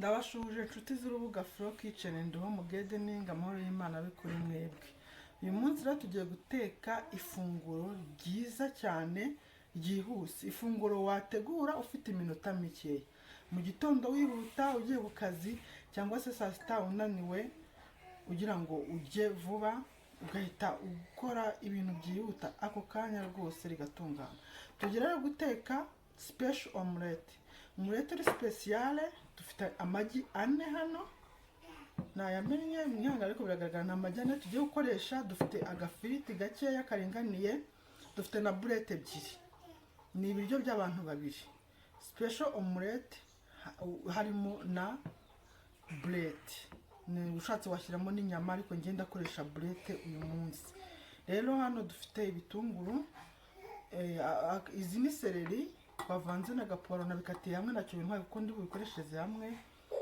Ndabashuje inshuti z'urubuga Flow Kitchen and Home Gardening, amahoro y'Imana abe kuri mwebwe. Uyu munsi rero tugiye guteka ifunguro ryiza cyane ryihuse, ifunguro wategura ufite iminota mikeya, mu gitondo wihuta ugiye ku kazi cyangwa se saa sita unaniwe ugira ngo ujye vuba ugahita ukora ibintu byihuta ako kanya rwose rigatungana. Tugira rero guteka special omelette. Omelette iri speciale, dufite amagi 4 hano nayamenye mwihanga, ariko biragaragara amagi 4 tugiye gukoresha. Dufite agafiriti gakeya karinganiye, dufite na burete ebyiri, ni ibiryo by'abantu babiri. Special omelette harimo na burete, ni ushatse washyiramo n'inyama, ariko ngenda akoresha burete uyu munsi. Rero hano dufite ibitunguru, izi ni seleri bavanze na gaporo na bikatiye hamwe, nacyo bintwaye kuko ndi bubikoreshereze hamwe.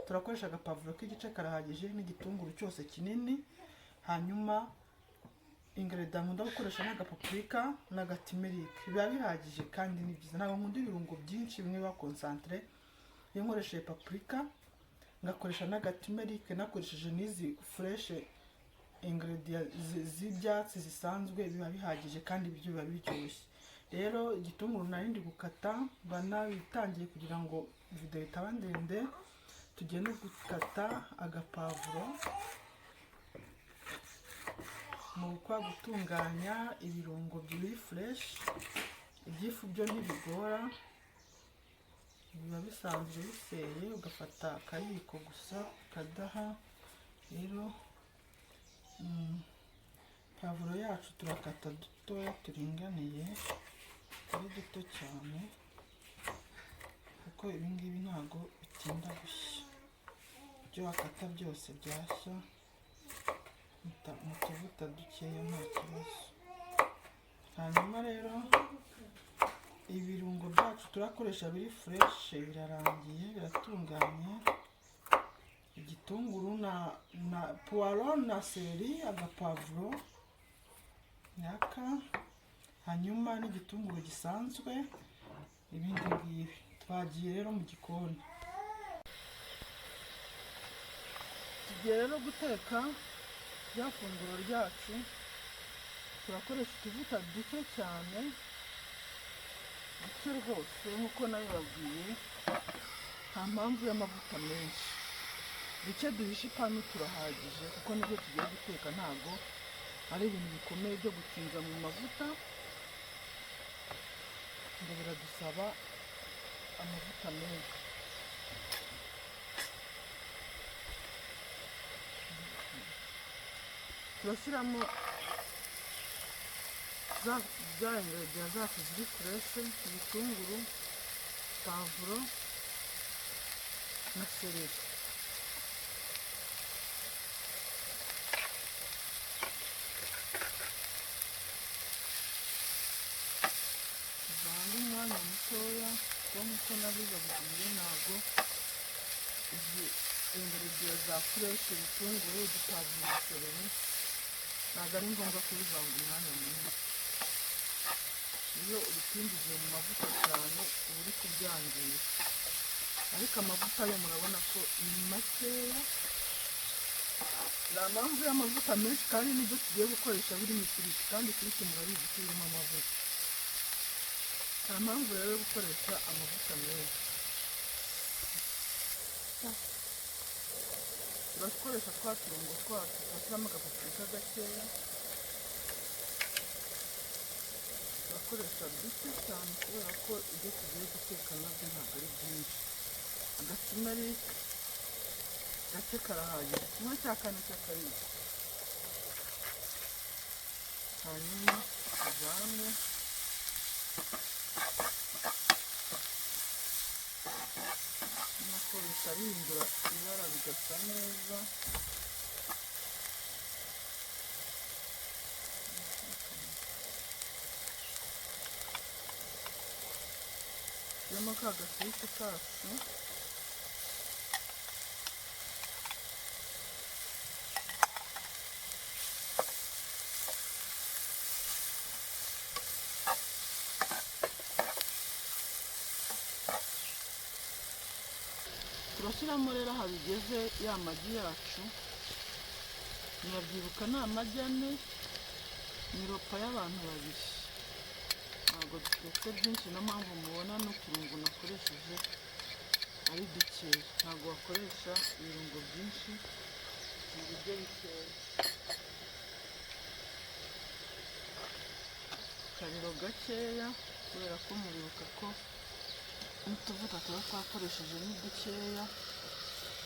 Turakoresha agapavuro k'igice karahagije n'igitunguru cyose kinini. Hanyuma ingredient nkunda gukoresha n'agapaprika n'agatimerike, biba bihagije kandi ni byiza. Ntabwo nkunda ibirungo byinshi bimwe ba concentré. Iyo nkoresheje paprika ngakoresha n'agatimerike, nakoresheje n'izi fresh ingredient z'ibyatsi zisanzwe, biba bihagije kandi ibyo biba biryoshye. Rero igitunguru narindi gukata banabitangiye kugira ngo video itaba ndende. Tugiye no gukata agapavuro mu kwa gutunganya ibirungo biri fresh. Ibyifu byo ntibigora, biba bisanzwe biseye, ugafata akayiko gusa kadaha. Rero pavuro yacu turakata dutoya turinganiye, ari duto cyane kuko ibi ngibi ntago bitinda gushya. Ibyo wakata byose byashya mu tuvuta dukeya nta kibazo. Hanyuma rero ibirungo byacu turakoresha biri fresh, birarangiye biratunganye. Igitunguru na poiro na seleri, agapavuro nyaka, hanyuma n'igitunguru gisanzwe. Ibindi ngibi twagiye rero mu gikoni. Tugiye rero guteka rya funguro ryacu. Turakoresha utuvuta duke cyane, duke rwose nk'uko nabibabwiye, nta mpamvu y'amavuta menshi. Duke duhishe ipanu turahagije kuko nibyo tugiye guteka, ntabwo ari ibintu bikomeye byo gutinza mu mavuta. Ngo biradusaba amavuta menshi. Turashyiramo za ingredient zacu ziri fresh, ibitunguru, pavuro na seleri. Umwanya mutoya kuko nabibabwiye, ntabwo izi ingredient za fresh, ibitunguru, udupavuro na seleri, ntabwo ari ngombwa kubivanga umwanya munini. Iyo ubitindije mu mavuta cyane uba uri kubyangiza, ariko amavuta yo murabona ko ni makeya. nta mpamvu y'amavuta menshi, kandi nibyo tugiye gukoresha birimo ifiriti, kandi ifiriti murabizi ko irimo amavuta. Nta mpamvu rero yo gukoresha amavuta menshi. Turakoresha twa turungo twacu, turashyiramo agapaprika gakeya, turakoresha duke cyane kubera ko ibyo tugiye guteka nabyo ntabwo ari byinshi. Agatimerike gake karahagije, 1/4 cy'akayiko. Hanyuma tuvane nuko bikarindura ibara bigasa neza. Turimo ka gafiriti kacu, turashyiramo rero aha bigeze ya magi yacu. Murabyibuka ni amagi ane, ni ropa y'abantu babiri. Ntabwo dutetse byinshi, niyo mpamvu mubona n'uturungo nakoresheje ari dukeya. Ntabwo wakoresha ibirungo byinshi mu biryo bikeya. Akariro gakeya kubera ko muribuka ko n'utuvuta tuba twakoresheje ni dukeya.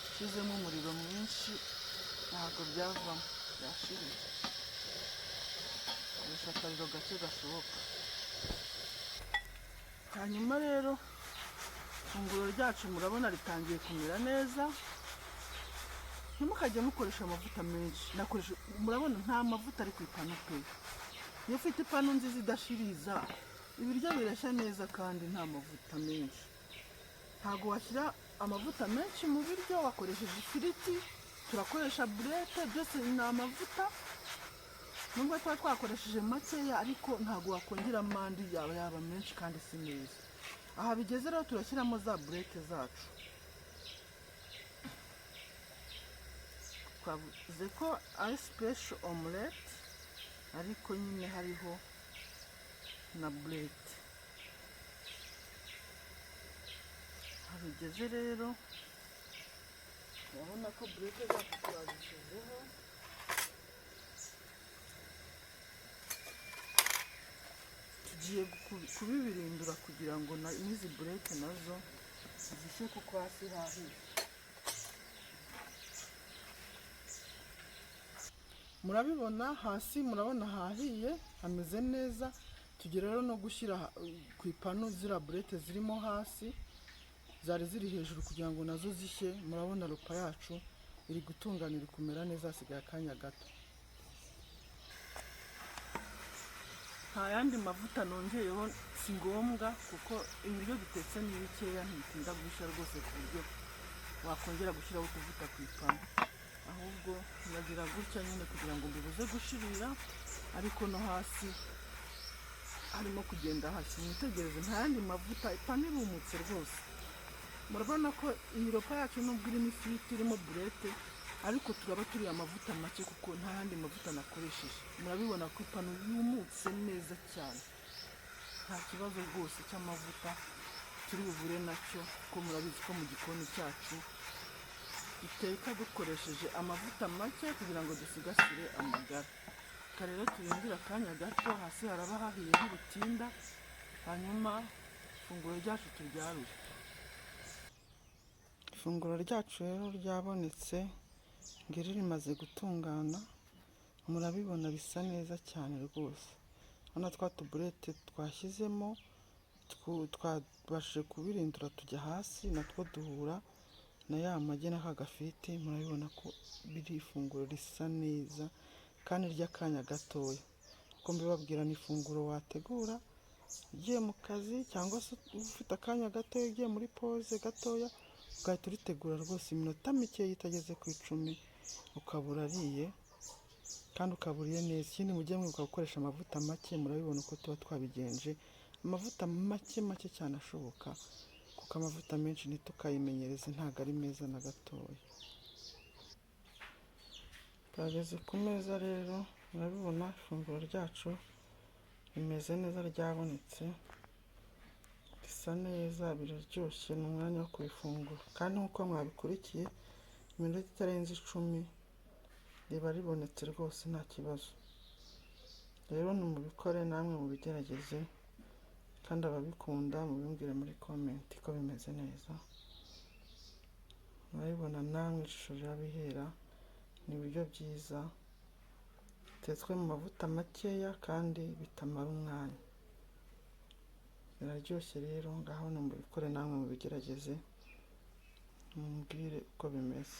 Ushyizemo umuriro mwinshi ntabwo byavamo, byashirira. Koresha akariro gake gashoboka. Hanyuma rero ifunguro ryacu murabona ritangiye kumera neza. Ntimukajye mukoresha amavuta menshi. Murabona nta mavuta ari ku ipanu pe. Iyo ufite ipanu nziza idashiriza, ibiryo birashya neza kandi nta mavuta menshi. Ntabwo washyira amavuta menshi mu biryo wakoresheje ifiriti. Turakoresha burete, byose ni amavuta. Nubwo tuba twakoresheje makeya ariko ntabwo wakongera amandi yaba menshi kandi si meza. Aha bigeze rero turashyiramo za burete zacu. Twavuze ko ari special omelette ariko nyine hariho na burete. Aha bigeze rero urabona ko burete zacu twazishyizeho. Tugiye kubibirindura kugira ngo n'izi burete nazo zishye kuko hasi hahiye. Murabibona hasi, murabona hahiye hameze neza. Tugiye rero no gushyira ku ipanu ziriya burete zirimo hasi, zari ziri hejuru kugira ngo nazo zishye. Murabona ropa yacu iri gutungana, iri kumera neza, hasigaye akanya gato. Nta yandi mavuta nongeyeho, si ngombwa kuko ibiryo bitetse ni bikeya, ntibitinda gushya rwose ku buryo wakongera gushyiraho utuvuta ku ipanu. Ahubwo nagira gutya nyine kugira ngo mbibuze gushirira, ariko no hasi harimo kugenda hashya. Mwitegereze nta yandi mavuta, ipanu irumutse rwose. Murabona ko iyi ropa yacu nubwo irimo ifiriti, irimo burete, ariko turaba turiye amavuta make kuko nta yandi mavuta nakoresheje. Murabibona ko ipanu yumutse neza cyane, nta kibazo rwose cy'amavuta turi bubure nacyo, kuko murabizi ko mu gikoni cyacu duteka dukoresheje amavuta make kugira ngo dusigasire amagara. Rero turindira akanya gato, hasi haraba hahiye ntibitinda, hanyuma ifunguro ryacu turyarure. Ifunguro ryacu rero ryabonetse, ngiri rimaze gutungana. Murabibona bisa neza cyane rwose. Hano twa tuburete twashyizemo twabashije kubirindura tujya hasi, natwo duhura na ya magi n'aka gafiriti. Murabibona ko biri ifunguro risa neza kandi ry'akanya gatoya. Uko mbibabwira ni ifunguro wategura ugiye mu kazi, cyangwa se ufite akanya gatoya ugiye muri pause gatoya, ugahita uritegura rwose iminota mike itageze ku 10 ukaba urariye kandi ukaba uriye neza. Ikindi mujye mwibuka gukoresha amavuta make. Murabibona uko tuba twabigenje, amavuta make cyane ashoboka, kuko amavuta menshi ntitukayimenyereze, ntabwo ari meza na gatoya. Twageze ku meza rero, murabibona ifunguro ryacu rimeze neza, ryabonetse, risa neza, biraryoshye. Ni umwanya wo kubifungura kandi nk'uko mwabikurikiye iminota itarenze 10 riba ribonetse rwose nta kibazo. Rero nimubikore namwe mubigerageze, kandi ababikunda mubimbwire muri comment ko bimeze neza. Murabibona namwe ishusho rirabihera. Ni ibiryo byiza bitetswe mu mavuta makeya kandi bitamara umwanya, biraryoshye. Rero ngaho nimubikore namwe mubigerageze, mumbwire uko bimeze.